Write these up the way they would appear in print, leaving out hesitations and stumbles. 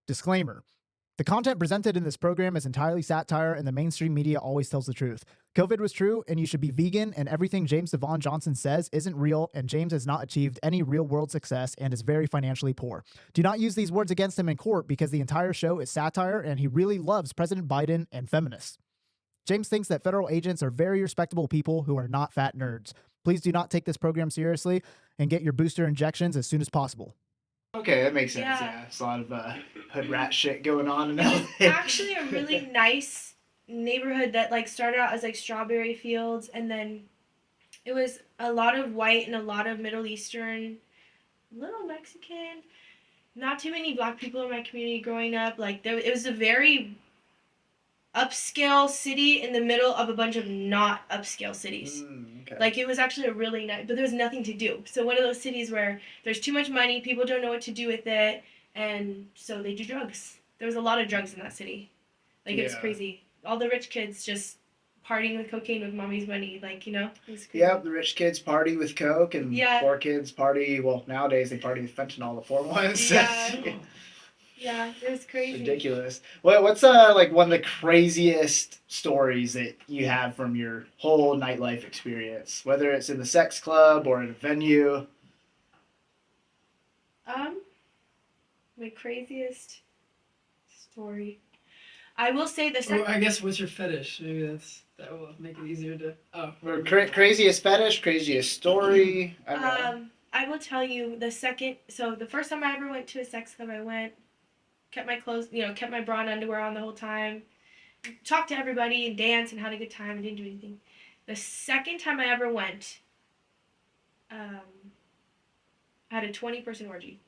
Disclaimer. The content presented in this program is entirely satire, and the mainstream media always tells the truth. COVID was true, and you should be vegan, and everything James Devon Johnson says isn't real, and James has not achieved any real-world success and is very financially poor. Do not use these words against him in court because the entire show is satire, and he really loves President Biden and feminists. James thinks that federal agents are very respectable people who are not fat nerds. Please do not take this program seriously and get your booster injections as soon as possible. Okay, that makes sense. Yeah, it's a lot of hood rat shit going on in LA. Actually, a really nice neighborhood that like started out as like strawberry fields, and then it was a lot of white and a lot of Middle Eastern, little Mexican. Not too many black people in my community growing up. Like it was a very upscale city in the middle of a bunch of not upscale cities. Okay. Like it was actually a really nice, but there was nothing to do. So one of those cities where there's too much money, people don't know what to do with it, and so they do drugs. There was a lot of drugs in that city. Like it was crazy. All the rich kids just partying with cocaine with mommy's money, like, you know, it was crazy. Yep, the rich kids party with coke, and poor kids party, well, nowadays they party with fentanyl, the poor ones. Yeah. Yeah, it was crazy. Ridiculous. What's like one of the craziest stories that you have from your whole nightlife experience, whether it's in the sex club or at a venue? My craziest story. I will say the Or I guess what's your fetish? Maybe that will make it easier to. Or craziest fetish, craziest story. I don't know. I will tell you the first time I ever went to a sex club, I went. Kept my clothes, kept my bra and underwear on the whole time. Talked to everybody and danced and had a good time and didn't do anything. The second time I ever went, I had a 20-person orgy.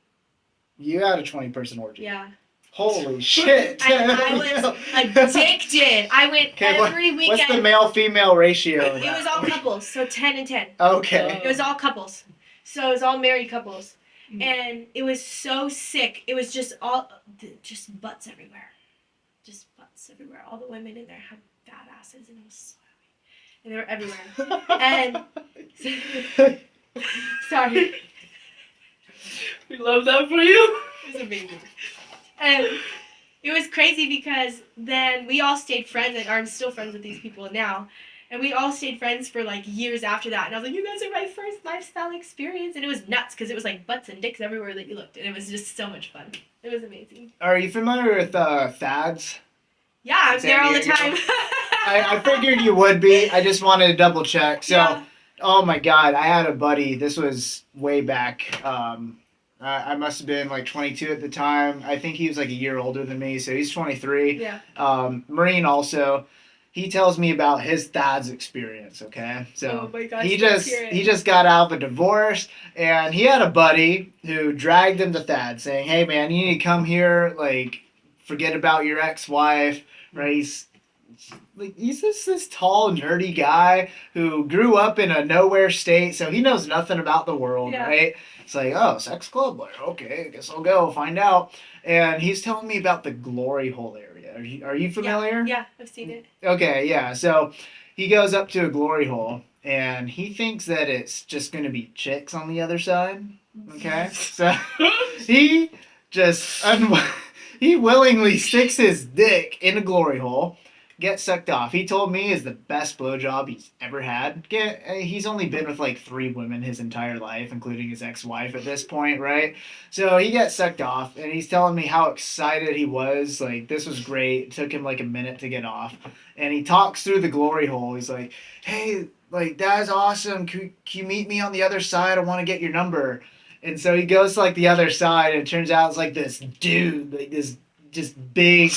You had a 20-person orgy? Yeah. Holy shit. And I was addicted. I went every weekend. What's the male-female ratio? It was all couples, so 10 and 10. Okay. It was all couples. So it was all married couples. And it was so sick. It was just butts everywhere. Just butts everywhere. All the women in there had fat asses, and it was so heavy. And they were everywhere. And sorry. We love that for you. It was amazing. And it was crazy because then we all stayed friends, and I'm still friends with these people now. And we all stayed friends for like years after that. And I was like, you guys are my first lifestyle experience. And it was nuts because it was like butts and dicks everywhere that you looked. And it was just so much fun. It was amazing. Are you familiar with Thads? Yeah, I'm there all the time. I figured you would be. I just wanted to double check. So, Oh my God, I had a buddy. This was way back. I must have been like 22 at the time. I think he was like a year older than me. So he's 23. Yeah. Marine also. He tells me about his Thad's experience, okay? So oh my gosh, he just got out of a divorce, and he had a buddy who dragged him to Thad, saying, "Hey man, you need to come here, like, forget about your ex-wife," right? He's just this tall, nerdy guy who grew up in a nowhere state, so he knows nothing about the world, right? It's like, oh, sex club? Like, okay, I guess I'll go find out. And he's telling me about the glory hole area. Are you familiar? Yeah, I've seen it. Okay, yeah. So he goes up to a glory hole, and he thinks that it's just going to be chicks on the other side. Okay? So he just he willingly sticks his dick in a glory hole, gets sucked off. He told me is the best blowjob he's ever had. He's only been with like 3 women his entire life, including his ex-wife at this point, right? So he gets sucked off, and he's telling me how excited he was. Like, this was great. It took him like a minute to get off. And he talks through the glory hole. He's like, hey, like, that's awesome. Can you meet me on the other side? I want to get your number. And so he goes to like the other side, and it turns out it's like this dude, like this just big,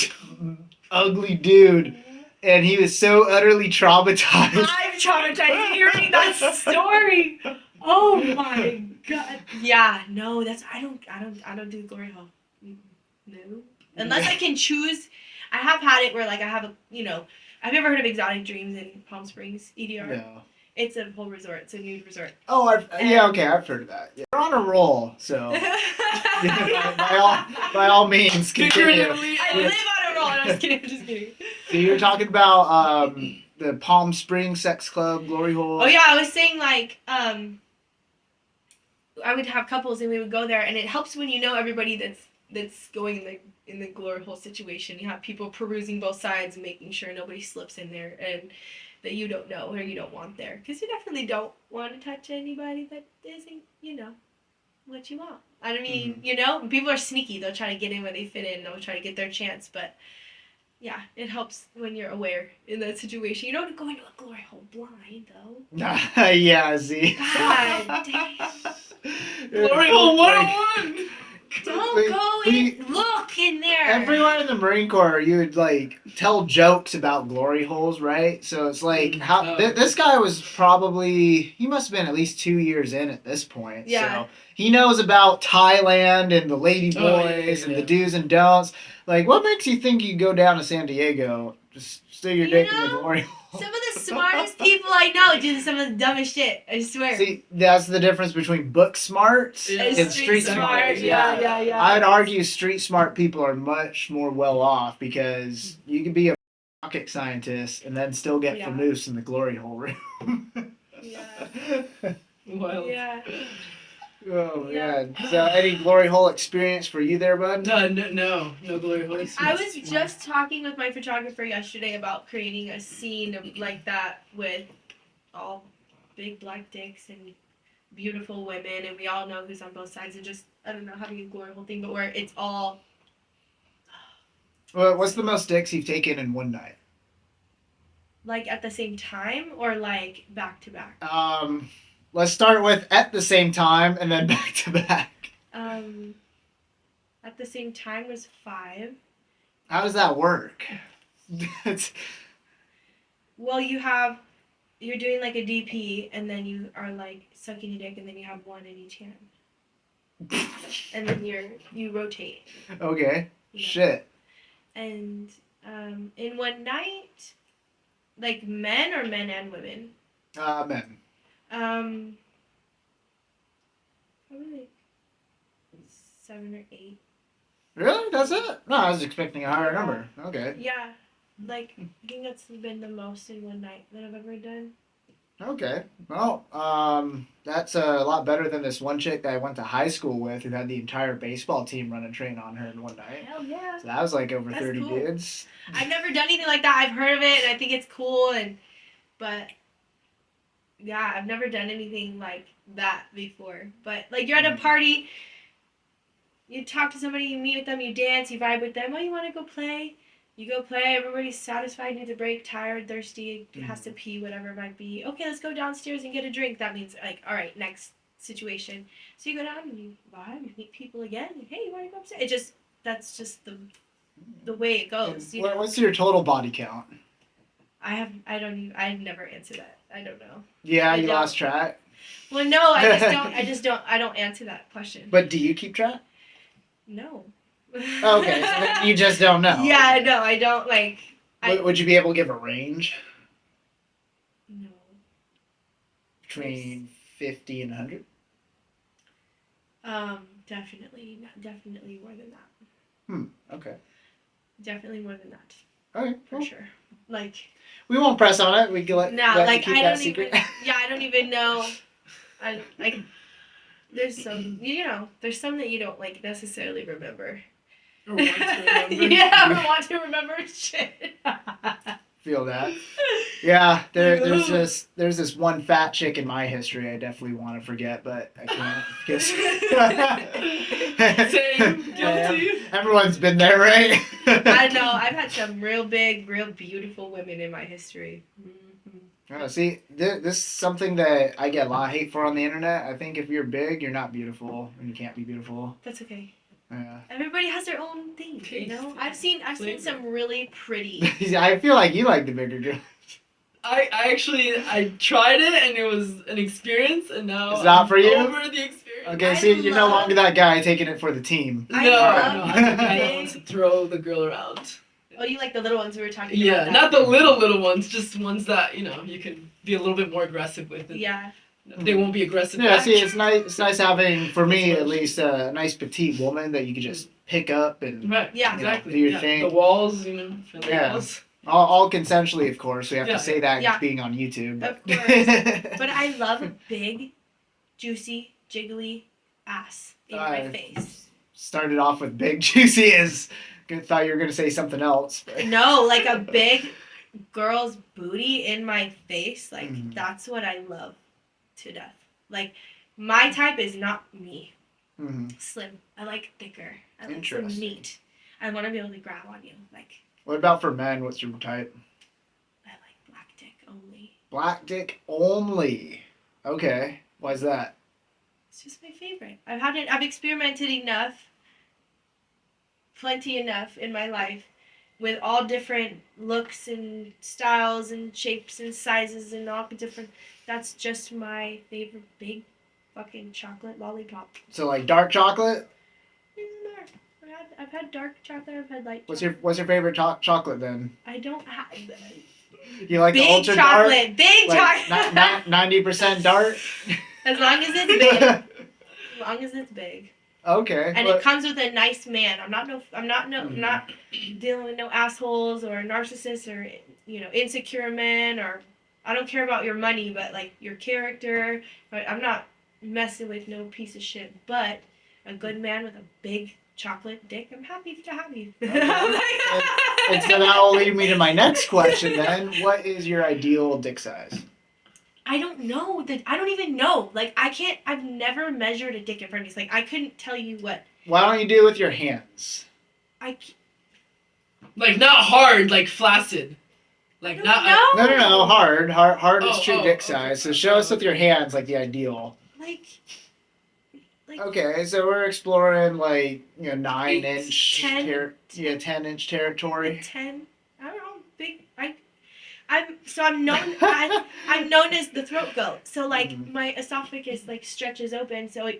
ugly dude. And he was so utterly traumatized. I'm traumatized hearing that story. Oh my God. Yeah, no, I don't do glory hole. No. Unless I can choose. I have had it where like I have have you ever heard of Exotic Dreams in Palm Springs, EDR? No. It's a whole resort. It's a nude resort. Oh, I've heard of that. Yeah. We're on a roll, so by all means, continue. I live on a roll. I'm just kidding. So you're talking about the Palm Springs Sex Club glory hole? Oh yeah, I was saying like I would have couples and we would go there, and it helps when you know everybody that's going in the in the glory hole situation. You have people perusing both sides and making sure nobody slips in there and that you don't know or you don't want there. Because you definitely don't want to touch anybody that isn't, what you want. I mean, people are sneaky. They'll try to get in where they fit in. They'll try to get their chance. But, yeah, it helps when you're aware in that situation. You don't go into a glory hole blind, though. Yeah, see. God damn. Glory hole 101! Don't go in. Look in there. Everywhere in the Marine Corps, you would like tell jokes about glory holes, right? So it's like this guy was he must have been at least 2 years in at this point. Yeah. So he knows about Thailand and the lady boys and the do's and don'ts. Like, what makes you think you go down to San Diego, just stick your dick in the glory hole? Some of the smartest people I know do some of the dumbest shit. I swear. See, that's the difference between book smarts And and street smart. Yeah. I'd argue street smart people are much more well off because you can be a rocket scientist and then still get vamoose in the glory hole room. Yeah. Wild. Yeah. Oh man! So, any glory hole experience for you there, bud? No glory hole. I was just talking with my photographer yesterday about creating a scene of like that with all big black dicks and beautiful women, and we all know who's on both sides, and just, I don't know, having a glory hole thing, but where it's all... Well, what's the most dicks you've taken in one night? Like at the same time, or like back to back? Let's start with at the same time and then back to back. At the same time was 5. How does that work? Well, you're doing like a DP, and then you are like sucking your dick, and then you have one in each hand. And then you rotate. Okay. You know? Shit. And in one night, like men and women? Men. Probably like 7 or 8. Really? That's it? No, I was expecting a higher number. Okay. Yeah, like I think that's been the most in one night that I've ever done. Okay. Well, that's a lot better than this one chick that I went to high school with who had the entire baseball team run a train on her in one night. Hell yeah. So that was like over That's 30 cool. dudes. I've never done anything like that. I've heard of it, and I think it's cool, but yeah, I've never done anything like that before. But like, you're at a party, you talk to somebody, you meet with them, you dance, you vibe with them. Oh, you want to go play? You go play. Everybody's satisfied, needs a break, tired, thirsty, has to pee, whatever it might be. Okay, let's go downstairs and get a drink. That means like, all right, next situation. So you go down and you vibe, you meet people again. Like, hey, you want to go upstairs? That's just the way it goes. You know? What's your total body count? I've never answered that. I don't know. Yeah, you lost track. Well, no, I don't answer that question. But do you keep track? No. Okay, so then you just don't know. Yeah, no, I don't like. Would you be able to give a range? No. Between 50 and 100? Definitely more than that. Okay. Definitely more than that. Okay, For sure. Like. We won't press on it. We can let you keep that secret. I don't even know. There's some, there's some that you don't like necessarily remember. Or want to remember. Yeah, or want to remember shit. Feel that. Yeah, there's this one fat chick in my history I definitely want to forget, but I can't because Same, guilty. Everyone's been there, right? I know. I've had some real big, real beautiful women in my history. Oh, see, this is something that I get a lot of hate for on the internet. I think if you're big, you're not beautiful, and you can't be beautiful. That's okay. Yeah. Everybody has their own thing, you know. I've seen some really pretty. I feel like you like the bigger girl. I tried it and it was an experience, and now it's not for you. Over the experience. Okay, so you're no longer that guy taking it for the team. No, I want to throw the girl around. Oh, you like the little ones we were talking about? Yeah, not the little ones, just ones that you can be a little bit more aggressive with. Yeah. They won't be aggressive. Yeah, back. see, it's nice having, for me at least, a nice petite woman that you can just pick up and Right. Yeah. Exactly. do your thing. The walls, Yeah. walls. All consensually, of course. We have to say that Yeah. being on YouTube. Of course. But I love a big, juicy, jiggly ass in my face. Started off with big juicy is thought you were gonna say something else. But. No, like a big girl's booty in my face. Like, Mhm. that's what I love to death. Like, my type is not me. Mhm. Slim. I like thicker. I like some Interesting. meat. I want to be able to grab on you. Like, What about for men? What's your type? I like black dick only. Black dick only. Okay. Why's that? It's just my favorite. I've experimented plenty enough in my life with all different looks and styles and shapes and sizes and all different. That's just my favorite big fucking chocolate lollipop. So like dark chocolate. I've had dark chocolate. I've had light. What's chocolate. your favorite chocolate then? I don't have You like the big ultra chocolate. dark? Big Like chocolate. 90% dark. As long as it's big. As long as it's big. Okay. And but- it comes with a nice man. I'm not dealing with no assholes or narcissists or insecure men, or I don't care about your money, but like your character. But I'm not messing with no piece of shit. But a good man with a big chocolate dick, I'm happy to have you. And so that will lead me to my next question then. What is your ideal dick size? I don't know. I don't even know. Like, I've never measured a dick in front of me. Like, I couldn't tell you what. Why don't you do it with your hands? Like, not hard, like flaccid. Like, not. No. Hard is Oh, true oh, dick okay. size. So show us with your hands, like the ideal. Like Okay, so we're exploring like 8, 9-inch, 10. 10-inch territory. 10. I don't know. Big. I'm known. I'm known as the throat goat. So like Mhm. my esophagus like stretches open. So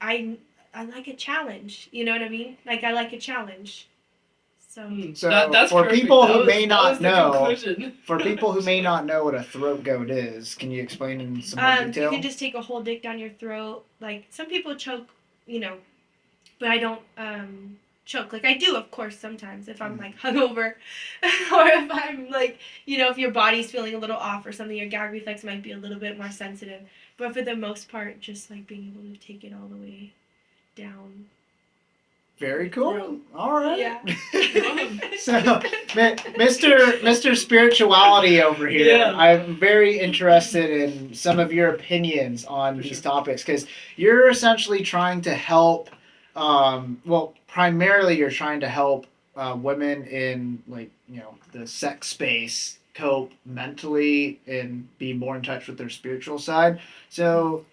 I like a challenge. You know what I mean? Like I like a challenge. So. So that's for perfect. people That who was- may that not was the know, conclusion. for people who may not know what a throat goat is, can you explain in some more You detail? can just take a whole dick down your throat. Like some people choke, but I don't choke. Like I do, of course, sometimes if I'm like hungover, or if I'm like, if your body's feeling a little off or something, your gag reflex might be a little bit more sensitive. But for the most part, just like being able to take it all the way down. Very cool. All right. Yeah. So, Mr. Spirituality over here, Yeah. I'm very interested in some of your opinions on these topics because you're essentially trying to help. Primarily you're trying to help women in the sex space cope mentally and be more in touch with their spiritual side. So,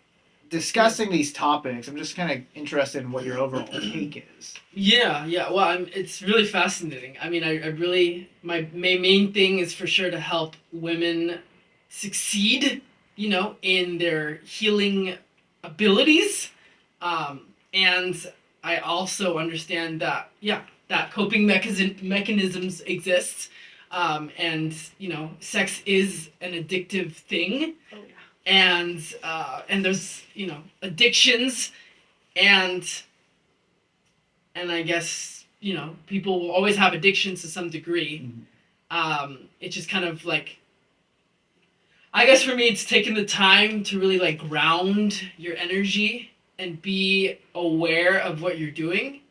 discussing these topics, I'm just kind of interested in what your overall take is. Yeah. Well, it's really fascinating. I mean, I really, my main thing is for sure to help women succeed, in their healing abilities. And I also understand that, that coping mechanisms exist. And, sex is an addictive thing. Oh, yeah. And there's, addictions and I guess, people will always have addictions to some degree. It's just kind of like, I guess for me, it's taking the time to really like ground your energy and be aware of what you're doing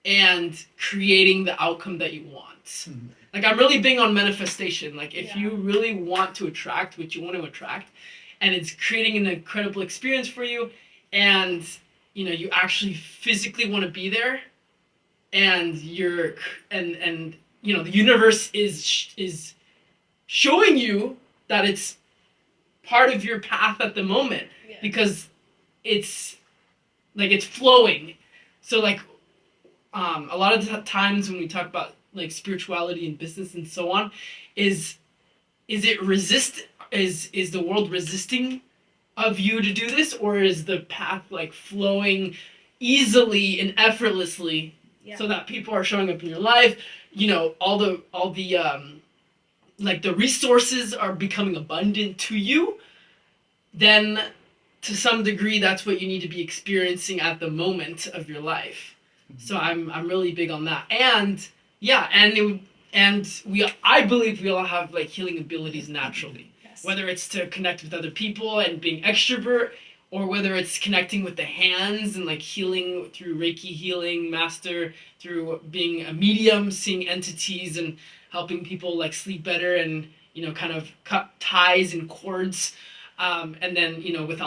and creating the outcome that you want. Like I'm really big on manifestation. Like if you really want to attract what you want to attract, and it's creating an incredible experience for you, and you actually physically want to be there, and the universe is showing you that it's part of your path at the moment because it's like it's flowing. So like a lot of times when we talk about like spirituality and business and so on, is the world resisting of you to do this, or is the path like flowing easily and effortlessly so that people are showing up in your life? All the like the resources are becoming abundant to you. Then to some degree that's what you need to be experiencing at the moment of your life. So I'm really big on that. And I believe we all have like healing abilities naturally. Whether it's to connect with other people and being extrovert, or whether it's connecting with the hands and like healing through Reiki healing master, through being a medium, seeing entities and helping people like sleep better and kind of cut ties and cords, and then with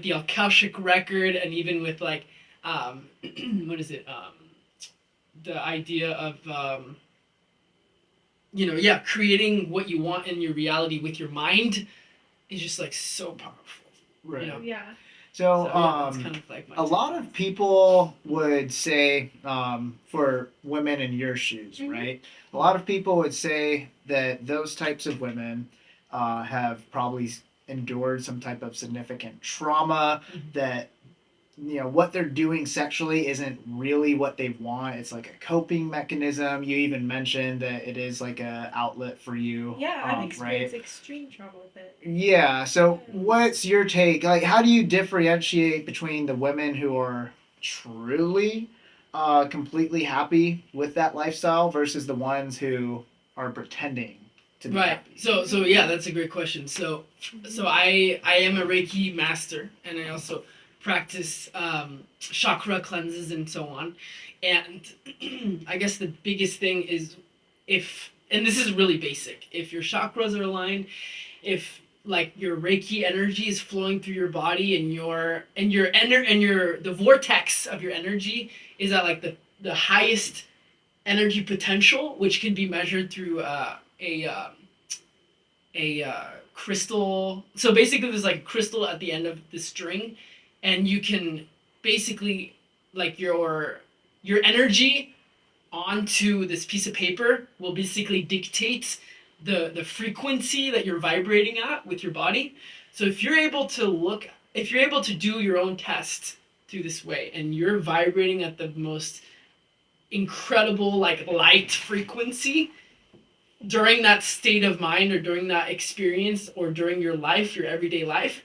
the Akashic record, and even with like what is it, the idea of creating what you want in your reality with your mind is just like so powerful. Right. Yeah. So, that's kind of like my a lot of people would say, for women in your shoes, right? A lot of people would say that those types of women have probably endured some type of significant trauma, that what they're doing sexually isn't really what they want. It's like a coping mechanism. You even mentioned that it is like a outlet for you. Yeah, I've experienced right? extreme trauma with it. Yeah. So what's your take? Like, how do you differentiate between the women who are truly completely happy with that lifestyle versus the ones who are pretending to be happy? So yeah, that's a great question. So I am a Reiki master, and I also practice chakra cleanses and so on. And I guess the biggest thing is, and this is really basic, if your chakras are aligned, if like your Reiki energy is flowing through your body, and the vortex of your energy is at like the highest energy potential, which can be measured through a crystal. So basically there's like a crystal at the end of the string, and you can basically like your energy onto this piece of paper will basically dictate the frequency that you're vibrating at with your body. So if you're able to do your own test through this way, and you're vibrating at the most incredible like light frequency during that state of mind, or during that experience, or during your life, your everyday life,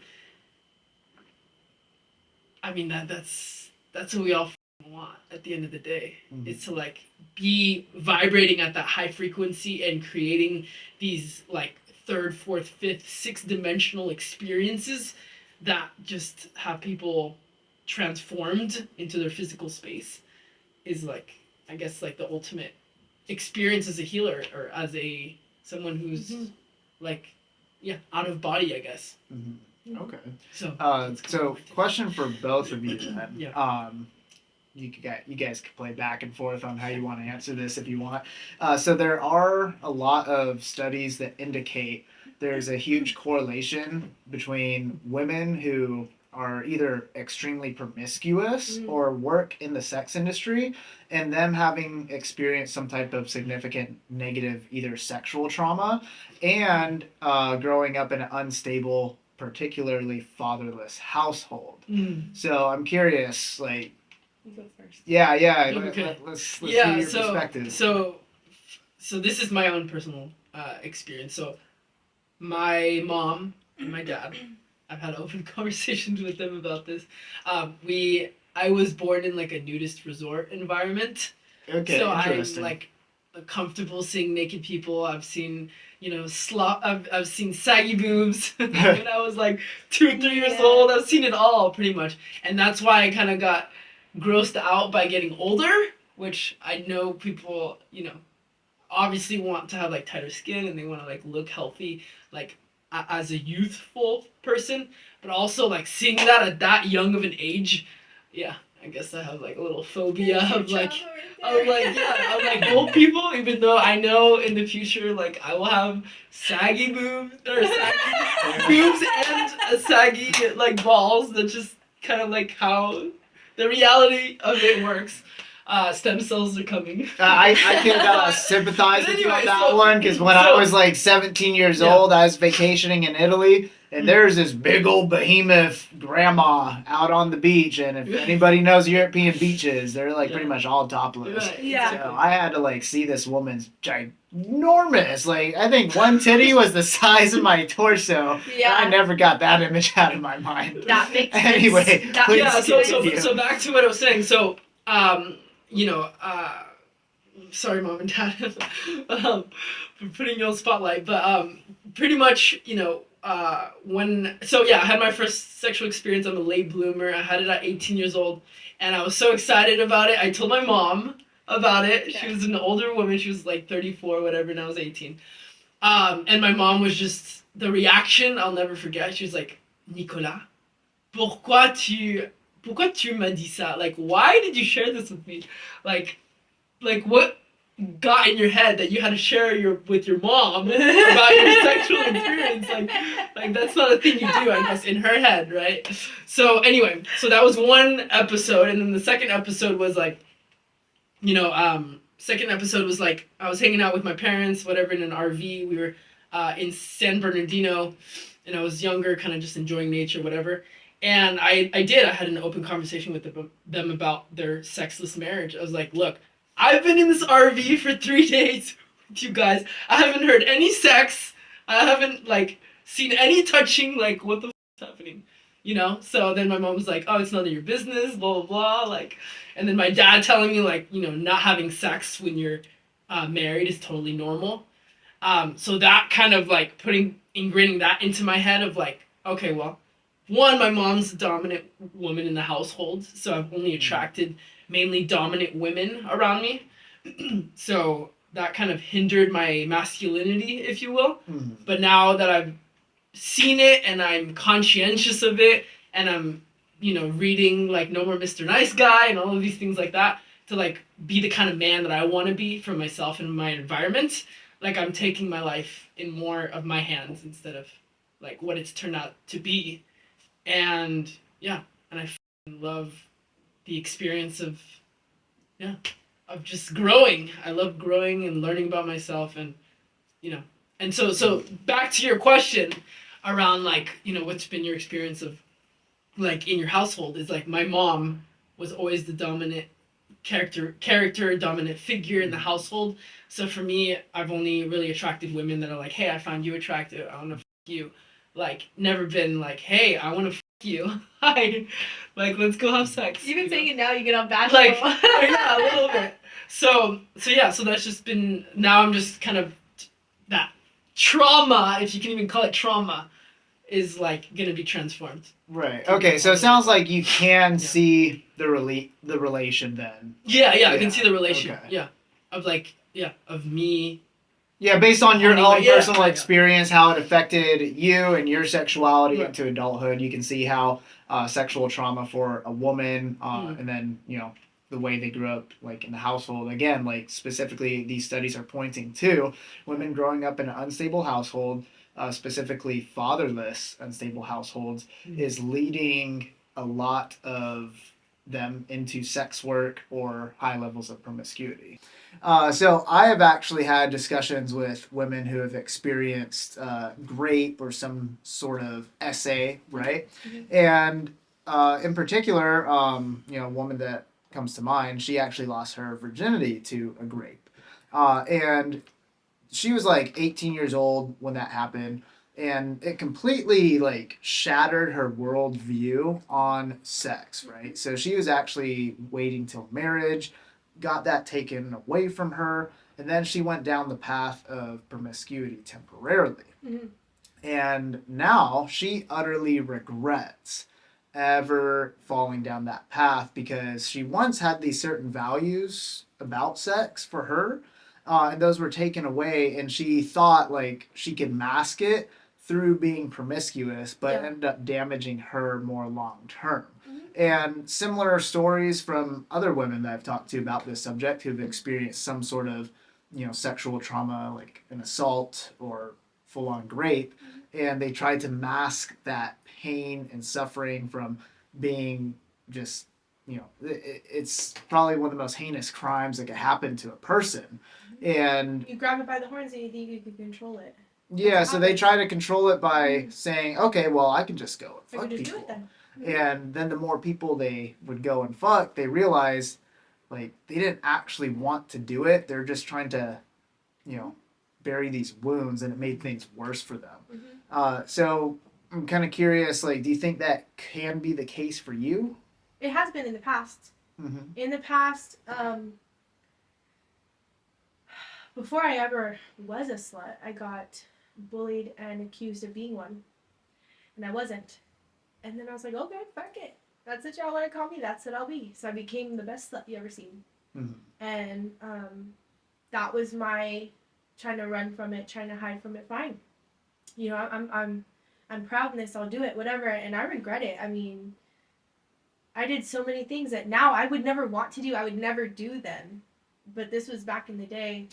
I mean that's what we all want at the end of the day. Is to like be vibrating at that high frequency and creating these like third, fourth, fifth, sixth dimensional experiences that just have people transformed into their physical space. Is like, I guess, like the ultimate experience as a healer, or as someone who's like out of body, I guess. Okay. So question for both of you then. Yeah. You guys can play back and forth on how you want to answer this if you want. So there are a lot of studies that indicate there's a huge correlation between women who are either extremely promiscuous or work in the sex industry, and them having experienced some type of significant negative either sexual trauma, and growing up in an unstable, particularly fatherless household. So I'm curious, like, You go first. yeah, Okay. let's hear your perspective. So this is my own personal experience. So my mom and my dad, I've had open conversations with them about this. I was born in like a nudist resort environment. Okay, So interesting. I'm like comfortable seeing naked people. I've seen I've seen saggy boobs when I was like 2-3 years old. I've seen it all pretty much, and that's why I kind of got grossed out by getting older, which I know people obviously want to have like tighter skin, and they want to like look healthy like as a youthful person, but also like seeing that at that young of an age, I guess I have like a little phobia of like old people, even though I know in the future like I will have saggy boobs and saggy like balls. That's just kind of like how the reality of it works. Stem cells are coming. I can sympathize with you on that one, because when I was like 17 years old, I was vacationing in Italy, and there's this big old behemoth grandma out on the beach, and if anybody knows European beaches, they're like pretty much all topless. Right. Yeah. So I had to like see this woman's ginormous. Like, I think one titty was the size of my torso. Yeah. I never got that image out of my mind. That makes sense. Anyway, That please makes continue. So back to what I was saying. So sorry, mom and dad, for putting you on the spotlight, but pretty much, I had my first sexual experience. I'm a late bloomer. I had it at 18 years old, and I was so excited about it. I told my mom about it. She was an older woman. She was like 34, whatever, and I was 18. And my mom was just, the reaction, I'll never forget. She was like, Nicolas, pourquoi tu m'as dit ça? Like, why did you share this with me? Like what got in your head that you had to share with your mom about your sexual experience? Like that's not a thing you do, I guess, in her head, right? So anyway, so that was one episode, and then the second episode was like, second episode was like I was hanging out with my parents, whatever, in an RV. We were in San Bernardino, and I was younger, kind of just enjoying nature, whatever. And I had an open conversation with them about their sexless marriage. I was like, look, I've been in this RV for 3 days with you guys. I haven't heard any sex. I haven't like seen any touching. Like, what the f is happening? So then my mom was like, oh, it's none of your business, blah blah blah. Like, and then my dad telling me like, not having sex when you're married is totally normal. So that kind of like ingraining that into my head of like, okay, well, one, my mom's a dominant woman in the household, so I've only attracted mainly dominant women around me. So that kind of hindered my masculinity, if you will. But now that I've seen it and I'm conscientious of it, and I'm, reading like No More Mr. Nice Guy and all of these things like that, to like be the kind of man that I want to be for myself and my environment, like I'm taking my life in more of my hands instead of like what it's turned out to be. And yeah, and I love the experience of just growing. I love growing and learning about myself, and and so back to your question around like, what's been your experience of like in your household, is like my mom was always the dominant character dominant figure in the household. So for me, I've only really attracted women that are like, hey, I found you attractive, I want to f you. Like, never been like, hey, I want to f you. Hi, like, let's go have sex. Even saying it now, you get all bashful. Like, yeah, a little bit. So that's just been, now I'm just kind of, that trauma, if you can even call it trauma, is like gonna be transformed. Right. Okay. So it sounds like you can see the relation then. Yeah. I can see the relation. Okay. Yeah. Of like, of me. Yeah, based on your own personal experience, how it affected you and your sexuality into adulthood, you can see how sexual trauma for a woman, and then the way they grew up like in the household. Again, like specifically, these studies are pointing to women growing up in an unstable household. Specifically fatherless, unstable households, is leading a lot of them into sex work or high levels of promiscuity. So I have actually had discussions with women who have experienced rape or some sort of SA, right? And in particular, a woman that comes to mind, she actually lost her virginity to a grape. And she was like 18 years old when that happened, and it completely like shattered her worldview on sex, right? So she was actually waiting till marriage, got that taken away from her, and then she went down the path of promiscuity temporarily. And now she utterly regrets ever falling down that path, because she once had these certain values about sex for her, and those were taken away, and she thought like she could mask it through being promiscuous, but ended up damaging her more long term. And similar stories from other women that I've talked to about this subject who've experienced some sort of sexual trauma, like an assault or full-on rape, and they tried to mask that pain and suffering from being just it's probably one of the most heinous crimes that could happen to a person. And you grab it by the horns and you think you can control it. Yeah, so they try to control it by saying, okay, well, I can just go and fuck people. Do it then. And then the more people they would go and fuck, they realize like they didn't actually want to do it. They're just trying to, bury these wounds, and it made things worse for them. So I'm kind of curious, like, do you think that can be the case for you? It has been in the past. In the past, before I ever was a slut, I got bullied and accused of being one. and I wasn't. And then I was like, okay, fuck it. That's what y'all want to call me. That's what I'll be. So I became the best slut you ever seen. Mhm. And that was my trying to run from it, trying to hide from it. Fine, you know, I'm proud in this. I'll do it, whatever. And I regret it. I mean, I did so many things that now I would never want to do. I would never do them. But this was back in the day.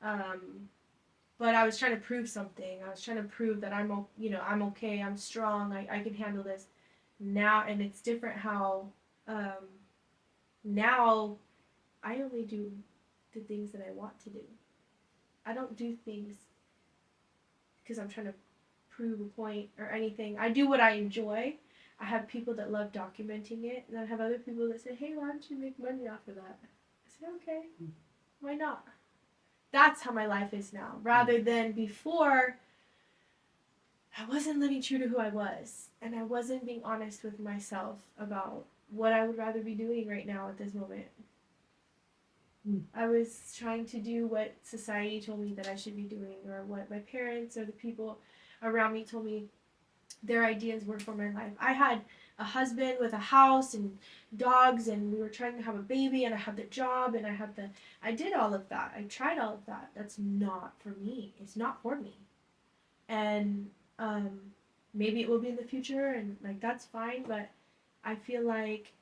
But I was trying to prove something. I was trying to prove that I'm okay. I'm strong. I can handle this. Now, and it's different how now I only do the things that I want to do. I don't do things because I'm trying to prove a point or anything. I do what I enjoy. I have people that love documenting it, and I have other people that say, hey, why don't you make money off of that? I say, okay, why not? That's how my life is now. Rather than before, I wasn't living true to who I was, and I wasn't being honest with myself about what I would rather be doing right now at this moment. I was trying to do what society told me that I should be doing, or what my parents or the people around me told me their ideas were for my life. I had a husband with a house and dogs, and we were trying to have a baby, and I had the job, and I did all of that. I tried all of that. That's not for me. It's not for me. And maybe it will be in the future, and like that's fine, but I feel like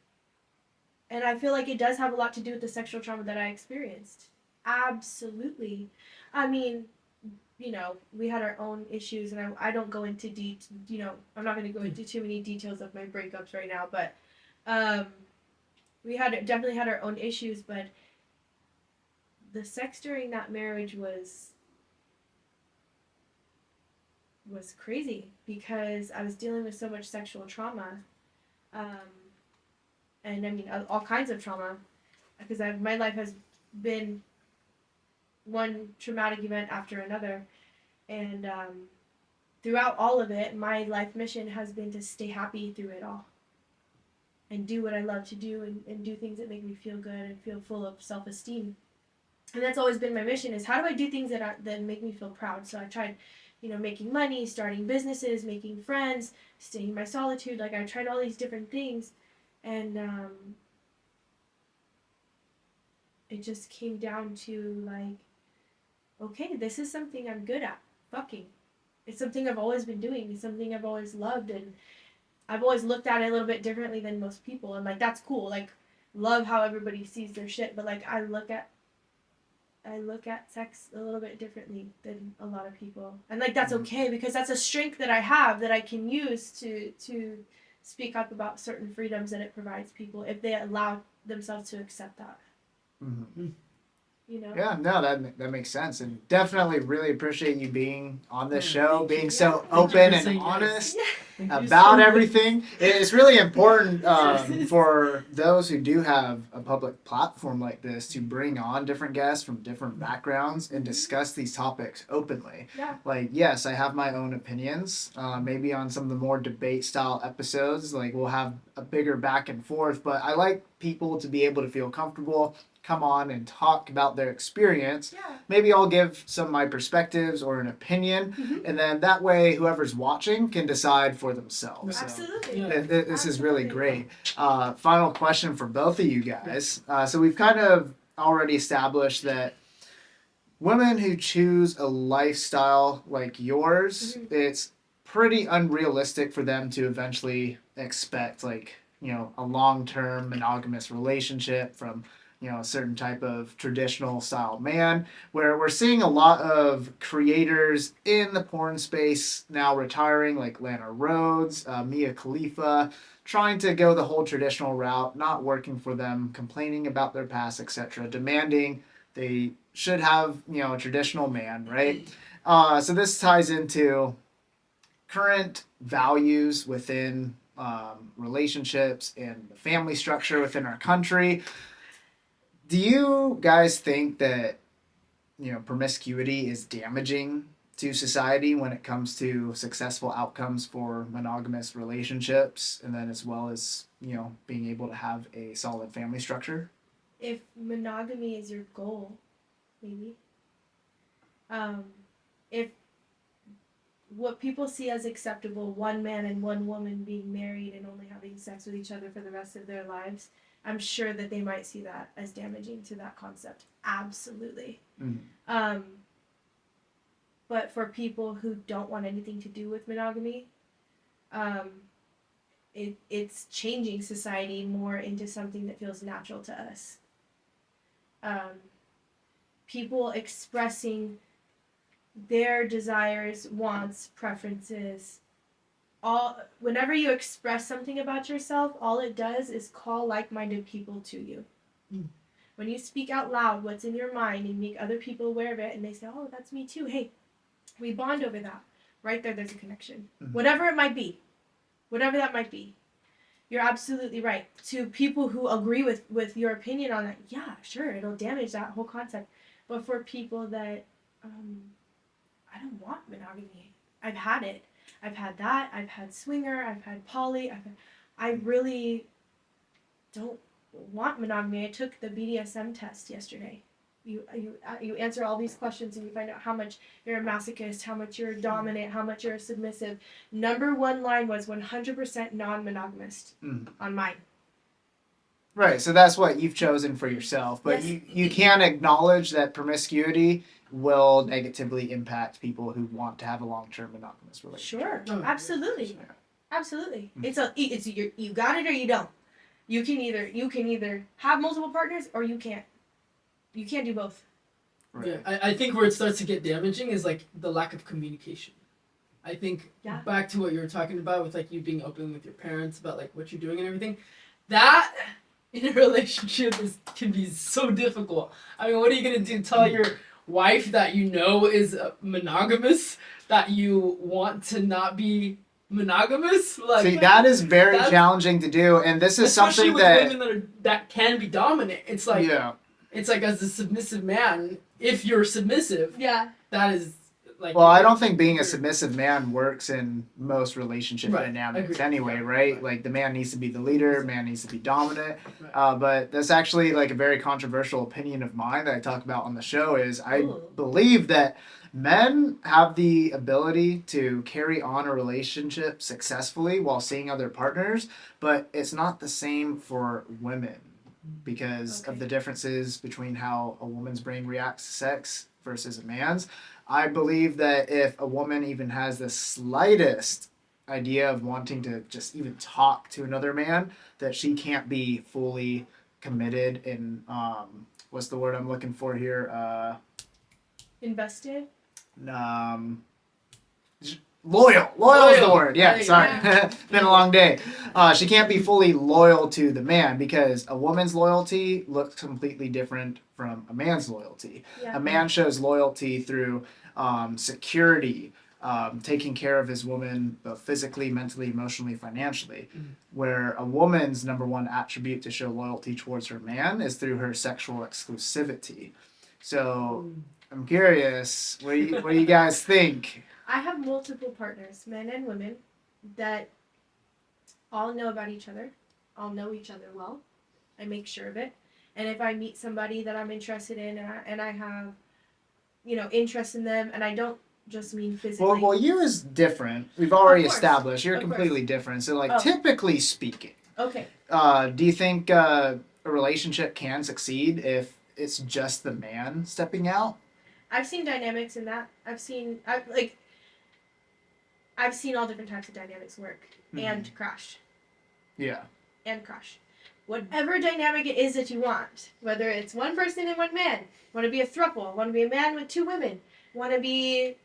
it does have a lot to do with the sexual trauma that I experienced. Absolutely. I mean, you know, we had our own issues, and I don't go into I'm not going to go into too many details of my breakups right now, but we definitely had our own issues, but the sex during that marriage was crazy because I was dealing with so much sexual trauma. And I mean, all kinds of trauma, because my life has been one traumatic event after another, and throughout all of it, my life mission has been to stay happy through it all, and do what I love to do, and do things that make me feel good and feel full of self-esteem. And that's always been my mission: is how do I do things that make me feel proud. So I tried, making money, starting businesses, making friends, staying in my solitude. Like I tried all these different things, and it just came down to like, okay, this is something I'm good at. Fucking. It's something I've always been doing. It's something I've always loved, and I've always looked at it a little bit differently than most people. And like that's cool. Like love how everybody sees their shit, but like I look at sex a little bit differently than a lot of people. And like that's okay, because that's a strength that I have that I can use to speak up about certain freedoms that it provides people if they allow themselves to accept that. Mm-hmm. Yeah, no, that makes sense, and definitely really appreciate you being on this Yeah, show, thank being you. so Thank you open for and saying yes. honest Thank you about so much. everything. It's really important for those who do have a public platform like this to bring on different guests from different backgrounds and discuss these topics openly. Yeah. Like, yes, I have my own opinions. Maybe on some of the more debate style episodes, like we'll have a bigger back and forth, but I like people to be able to feel comfortable, come on and talk about their experience. Yeah. Maybe I'll give some of my perspectives or an opinion, and then that way whoever's watching can decide for themselves. So Absolutely. Yeah. this is really great. Final question for both of you guys. So we've kind of already established that women who choose a lifestyle like yours, it's pretty unrealistic for them to eventually expect a long-term monogamous relationship from a certain type of traditional style man, where we're seeing a lot of creators in the porn space now retiring, like Lana Rhoades, Mia Khalifa, trying to go the whole traditional route, not working for them, complaining about their past, etc., demanding they should have a traditional man, right? So this ties into current values within relationships and the family structure within our country. Do you guys think that promiscuity is damaging to society when it comes to successful outcomes for monogamous relationships, and then as well as being able to have a solid family structure? If monogamy is your goal, maybe. If what people see as acceptable, one man and one woman being married and only having sex with each other for the rest of their lives, I'm sure that they might see that as damaging to that concept. Absolutely. Mm. But for people who don't want anything to do with monogamy, it's changing society more into something that feels natural to us. People expressing their desires, wants, preferences. Whenever you express something about yourself, all it does is call like-minded people to you. Mm. When you speak out loud what's in your mind and make other people aware of it, and they say, "Oh, that's me too. Hey, we bond over that." Right there's a connection. Mhm. Whatever it might be, whatever that might be, you're absolutely right. To people who agree with your opinion on that, yeah, sure, it'll damage that whole concept. But for people that I don't want monogamy. I've had it. I've had that. I've had swinger. I've had poly. I really don't want monogamy. I took the BDSM test yesterday. You answer all these questions and you find out how much you're a masochist, how much you're dominant, how much you're submissive. Number one line was 100% non-monogamous on mine. Right, so that's what you've chosen for yourself, but Yes. you can acknowledge that promiscuity will negatively impact people who want to have a long-term monogamous relationship. Sure, Oh, absolutely, Yeah. absolutely. Mm. It's you got it or you don't. You can either have multiple partners or you can't. You can't do both. Right. Yeah, I think where it starts to get damaging is like the lack of communication. I think Yeah. back to what you were talking about with like you being open with your parents about like what you're doing and everything. That in a relationship can be so difficult. I mean, what are you gonna do? Tell your wife that you know is monogamous, that you want to not be monogamous? Like, See, that is very that's- challenging to do, and this is especially something with that women that can be dominant. It's like yeah. it's like as a submissive man, if you're submissive, Yeah. that is like. Well, I don't think being a submissive man works in most relationship Right, dynamics agreed. anyway, Yeah, right? right. Like the man needs to be the leader, man needs to be dominant. Right. But that's actually like a very controversial opinion of mine that I talk about on the show is I Ooh. believe that men have the ability to carry on a relationship successfully while seeing other partners, but it's not the same for women because Okay. of the differences between how a woman's brain reacts to sex versus a man's. I believe that if a woman even has the slightest idea of wanting to just even talk to another man, that she can't be fully committed in what's the word I'm looking for here? Invested. Um, loyal is the Loyal. word. Yeah, Hey, sorry. yeah. Been a long day. She can't be fully loyal to the man because a woman's loyalty looks completely different from a man's loyalty. Yeah. A man shows loyalty through security, taking care of his woman both physically, mentally, emotionally, financially. Mhm. Where a woman's number one attribute to show loyalty towards her man is through her sexual exclusivity. So I'm curious, what do you guys think? I have multiple partners, men and women, that all know about each other, all know each other well. I make sure of it. And if I meet somebody that I'm interested in and I have, interest in them, and I don't just mean physically. Well, you is different. We've already Of course. established you're Of course. completely different. So, like, Oh. typically speaking, Okay. do you think a relationship can succeed if it's just the man stepping out? I've seen dynamics in that. I've seen all different types of dynamics work and crash. Yeah. And crash. Whatever dynamic it is that you want, whether it's one person and one man, want to be a throuple, want to be a man with two women, want to be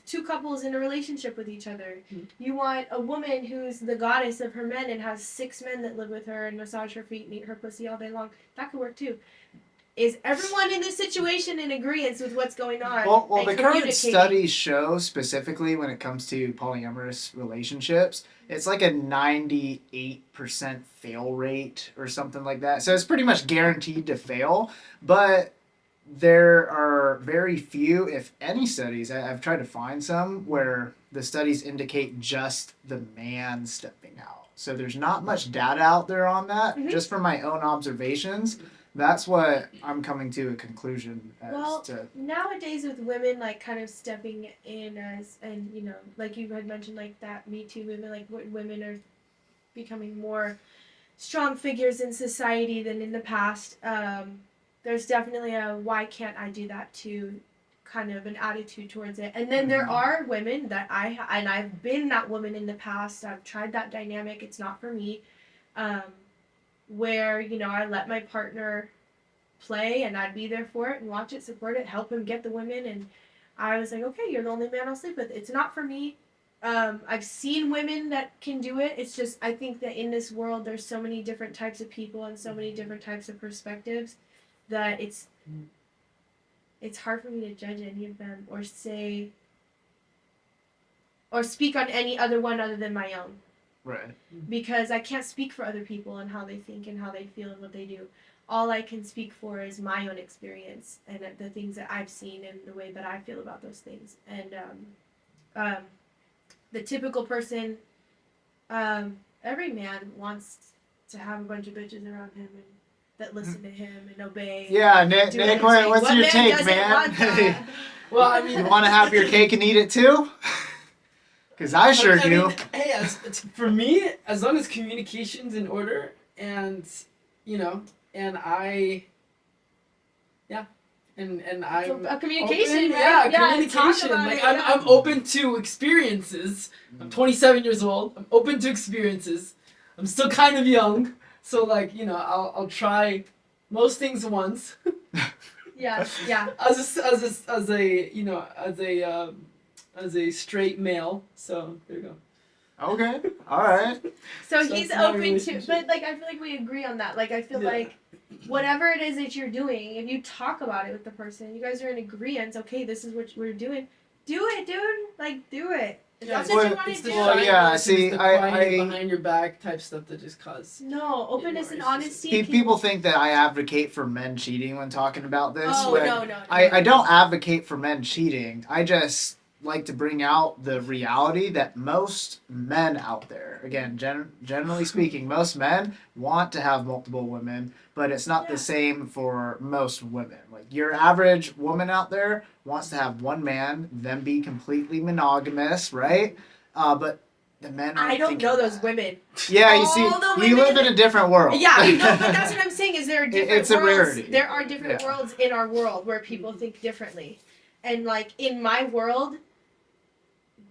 two couples in a relationship with each other. You want a woman who's the goddess of her men and has 6 men that live with her and massage her feet and eat her pussy all day long. That could work too. Is everyone in this situation in agreement with what's going on? Well, and the current communicating? studies show specifically when it comes to polyamorous relationships, it's like a 98% fail rate or something like that. So it's pretty much guaranteed to fail. But there are very few, if any, studies. I've tried to find some where the studies indicate just the man stepping out. So there's not much data out there on that. Mhm. Just from my own observations, That's what I'm coming to a conclusion as Well, to. nowadays with women like kind of stepping in as, and you know, like you had mentioned, like that Me Too movement, like women are becoming more strong figures in society than in the past. There's definitely a why can't I do that too kind of an attitude towards it. And then there Mhm. are women that and I've been that woman in the past. I've tried that dynamic. It's not for me. Um, where, you know, I let my partner play and I'd be there for it and watch it, support it, help him get the women. And I was like, okay, you're the only man I'll sleep with. It's not for me. I've seen women that can do it. It's just, I think that in this world, there's so many different types of people and so many different types of perspectives that it's hard for me to judge any of them or say or speak on any other one other than my own. Right. Because I can't speak for other people and how they think and how they feel and what they do. All I can speak for is my own experience and the things that I've seen and the way that I feel about those things. And the typical person, every man wants to have a bunch of bitches around him and that listen to him and obey. Yeah, Nick, do Nick what what's man your take, doesn't man? want that? Well, I You mean, want to have your cake and eat it too? Because I sure I do. mean, hey, for me, as long as communication's in order, and you know, and I, yeah, and I'm A communication, open, right? yeah, talk communication. about Like it, I'm open to experiences. I'm 27 years old. I'm open to experiences. I'm still kind of young, so like you know, I'll try most things once. Yeah, yeah. as a you know as a straight male. So there you go. Okay, all right. So So he's it's not a open to, relationship. but like I feel like we agree on that. Like I feel Yeah. like whatever it is that you're doing, if you talk about it with the person, you guys are in agreement. Okay, this is what we're doing. Do it, dude. Like do it. If Yeah, that's it's what well, you want it's to the do. Well, shyness yeah, and see, it's the I- crying behind your back type stuff that just cause. No, openness and Narcissism. honesty. People think that I advocate for men cheating when talking about this. Oh when no. I don't advocate for men cheating. I just like to bring out the reality that most men out there, again, generally speaking, most men want to have multiple women, but it's not Yeah. the same for most women. Like your average woman out there wants to have one man, then be completely monogamous, right? But the men aren't I don't thinking know those that. women. Yeah, you All see, the we live women- in a different world. Yeah, no, but that's what I'm saying. Is there are different It's a worlds. rarity. There are different Yeah. worlds in our world where people think differently, and like in my world,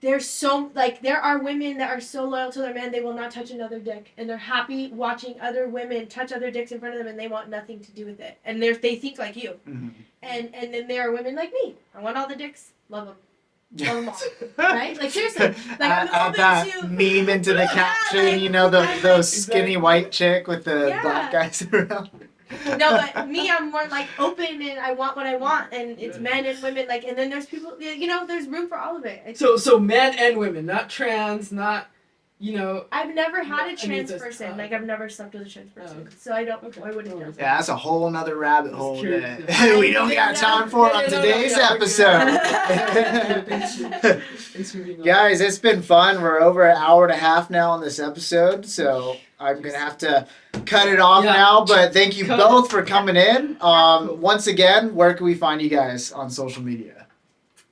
there's so like there are women that are so loyal to their man they will not touch another dick, and they're happy watching other women touch other dicks in front of them, and they want nothing to do with it, and they think like you, Mhm. and then there are women like me. I want all the dicks, love them. Yeah. Love 'em all, right? Like seriously, like I'm Add open that to meme into the Yeah, caption, like, you know, I'm those like- skinny Exactly. white chick with the Yeah. black guys around. No, but me, I'm more like open and I want what I want, and it's men and women. Like, and then there's people, you know, there's room for all of it. I think. So men and women, not trans, not you know. I've never had I a mean, trans that's- person. oh, Like, I've never slept with a trans person, okay. so I don't. Okay. I wouldn't No know. worries. Yeah, that's a whole nother rabbit Just hole curious, that we don't got time for on Yeah, no, today's yeah, we're good. episode. Thanks for being on. Guys, it's been fun. We're over an hour and a half now on this episode, so I'm gonna have to cut it off Yeah. now. But thank you Cut both for coming in. Cool. Once again, where can we find you guys on social media?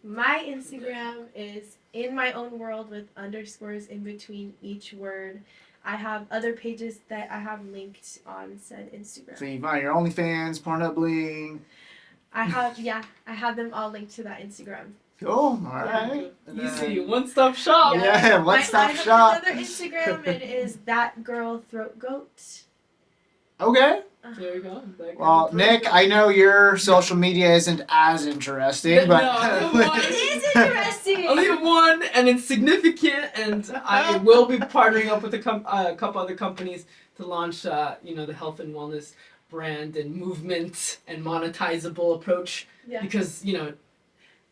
My Instagram is in my own world with underscores in between each word. I have other pages that I have linked on said Instagram. So you find your OnlyFans, Pornhub Bling. I have them all linked to that Instagram. Cool. All right. And Easy, then- one-stop shop. Yeah, one-stop I have shop. another Instagram. It is that girl throat goat. Okay. There you go. Well, Nick, I know your social media isn't as interesting, but No, It is interesting. I'll leave one, and it's significant, and I will be partnering up with a couple other companies to launch, you know, the health and wellness brand and movement and monetizable approach. Yeah. Because you know,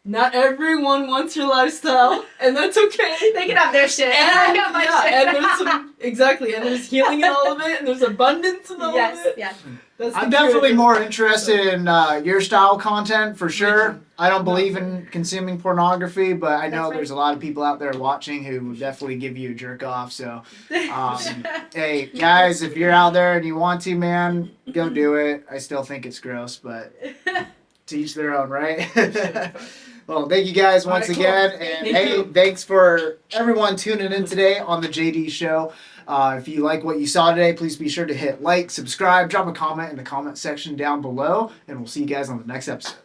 not everyone wants your lifestyle, and that's okay. They can have their shit. And, I got my shit. and there's and there's healing in all of it, and there's abundance in all of Yes, it. yes. That's the I'm cure. definitely more interested in your style content for sure. I don't believe in consuming pornography, but I know That's right. there's a lot of people out there watching who will definitely give you a jerk off. So, hey guys, if you're out there and you want to, man, go do it. I still think it's gross, but to each their own, right? Well, thank you guys once All right, again, cool. and Thank hey, you. thanks for everyone tuning in today on the JD Show. If you like what you saw today, please be sure to hit like, subscribe, drop a comment in the comment section down below, and we'll see you guys on the next episode.